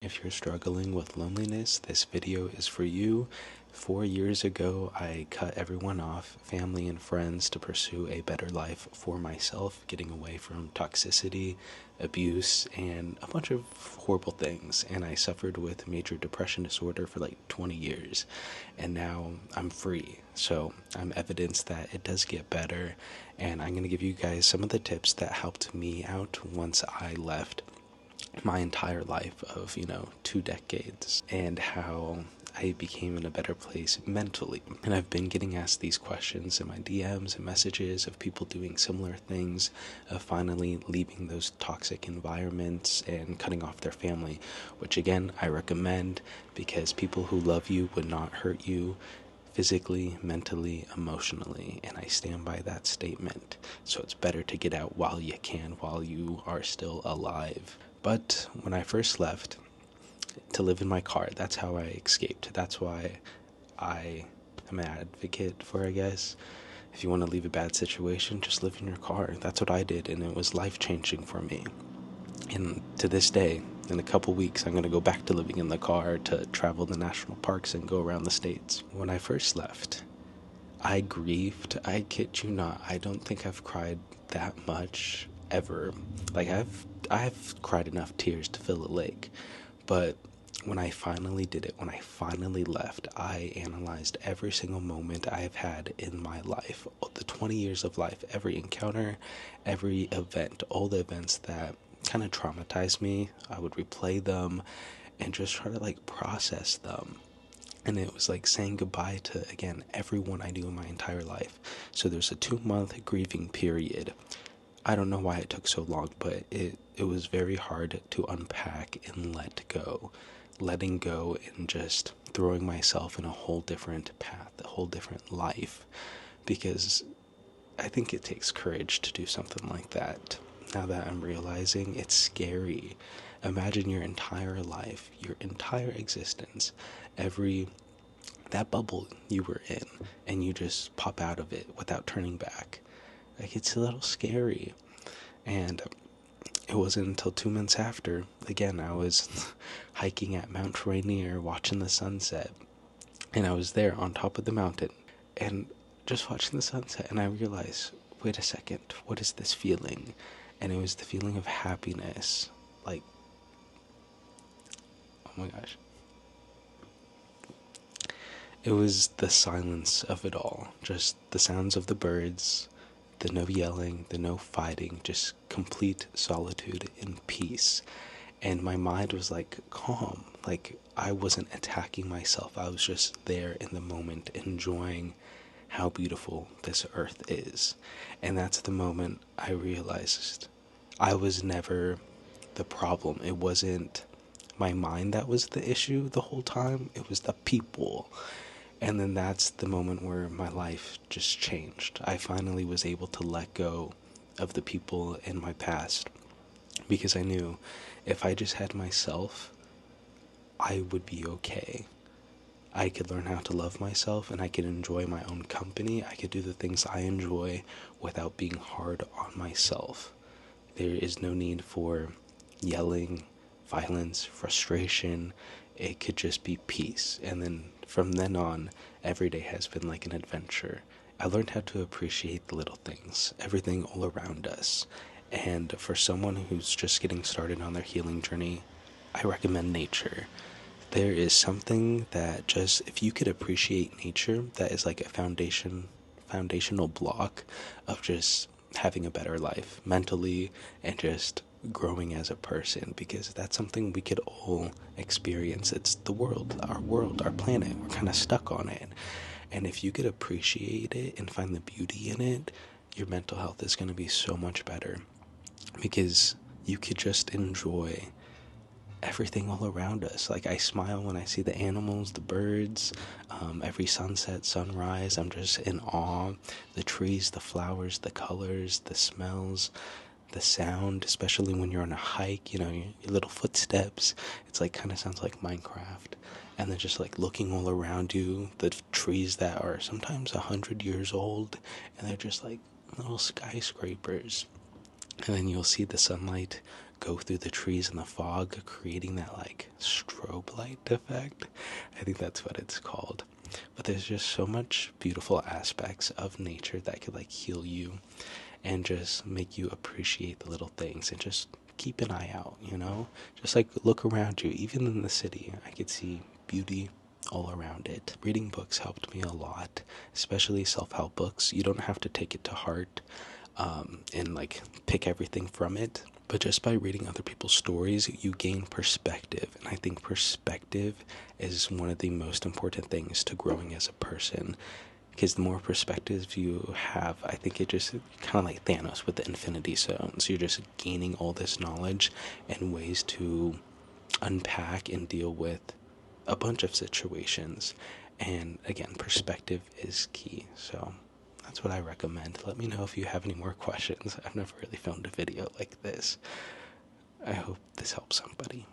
If you're struggling with loneliness, this video is for you. 4 years ago, I cut everyone off, family and friends, to pursue a better life for myself, getting away from toxicity, abuse, and a bunch of horrible things. And I suffered with major depression disorder for like 20 years. And now I'm free. So I'm evidence that it does get better. And I'm going to give you guys some of the tips that helped me out once I left my entire life of 2 decades, and how I became in a better place mentally. And I've been getting asked these questions in my DMs and messages of people doing similar things, of finally leaving those toxic environments and cutting off their family, which again I recommend, because people who love you would not hurt you physically, mentally, emotionally, and I stand by that statement. So it's better to get out while you can, while you are still alive. But when I first left to live in my car, that's how I escaped. That's why I am an advocate for, I guess. If you want to leave a bad situation, just live in your car. That's what I did, and it was life-changing for me. And to this day, in a couple weeks, I'm going to go back to living in the car to travel the national parks and go around the states. When I first left, I grieved. I kid you not. I don't think I've cried that much ever. Like, I've cried enough tears to fill a lake. But when I finally did it, when I finally left, I analyzed every single moment I've had in my life, the 20 years of life, every encounter, every event, all the events that kind of traumatized me. I would replay them and just try to process them. And it was like saying goodbye to, again, everyone I knew in my entire life. So there's a 2-month grieving period. I don't know why it took so long, but it was very hard to unpack and let go. Letting go and just throwing myself in a whole different path, a whole different life. Because I think it takes courage to do something like that. Now that I'm realizing, it's scary. Imagine your entire life, your entire existence, that bubble you were in, and you just pop out of it without turning back. It's a little scary. And it wasn't until 2 months after, again, I was hiking at Mount Rainier, watching the sunset, and I was there on top of the mountain, and just watching the sunset, and I realized, wait a second, what is this feeling? And it was the feeling of happiness. Oh my gosh. It was the silence of it all. Just the sounds of the birds, the no yelling, the no fighting, just complete solitude and peace. And my mind was calm. I wasn't attacking myself. I was just there in the moment, enjoying how beautiful this earth is. And that's the moment I realized I was never the problem. It wasn't my mind that was the issue the whole time. It was the people. And then that's the moment where my life just changed. I finally was able to let go of the people in my past, because I knew if I just had myself, I would be okay. I could learn how to love myself, and I could enjoy my own company. I could do the things I enjoy without being hard on myself. There is no need for yelling, violence, frustration. It could just be peace. And then from then on, every day has been like an adventure. I learned how to appreciate the little things, everything all around us. And for someone who's just getting started on their healing journey, I recommend nature. There is something that just, if you could appreciate nature, that is like a foundational block of just having a better life mentally and just growing as a person, because that's something we could all experience. It's the world, our planet. We're kind of stuck on it. And if you could appreciate it and find the beauty in it, your mental health is going to be so much better, because you could just enjoy everything all around us. I smile when I see the animals, the birds, every sunset, sunrise. I'm just in awe. The trees, the flowers, the colors, the smells, the sound, especially when you're on a hike, your little footsteps. It's kind of sounds like Minecraft. And then just looking all around you, the trees that are sometimes 100 years old, and they're just little skyscrapers. And then you'll see the sunlight go through the trees in the fog, creating that like strobe light effect. I think that's what it's called. But there's just so much beautiful aspects of nature that could like heal you and just make you appreciate the little things and just keep an eye out, you know? Just like look around you. Even in the city, I could see beauty all around it. Reading books helped me a lot, especially self-help books. You don't have to take it to heart and like pick everything from it. But just by reading other people's stories, you gain perspective. And I think perspective is one of the most important things to growing as a person. Because the more perspectives you have, I think it just kind of like Thanos with the Infinity Stones. You're just gaining all this knowledge and ways to unpack and deal with a bunch of situations. And again, perspective is key. So that's what I recommend. Let me know if you have any more questions. I've never really filmed a video like this. I hope this helps somebody.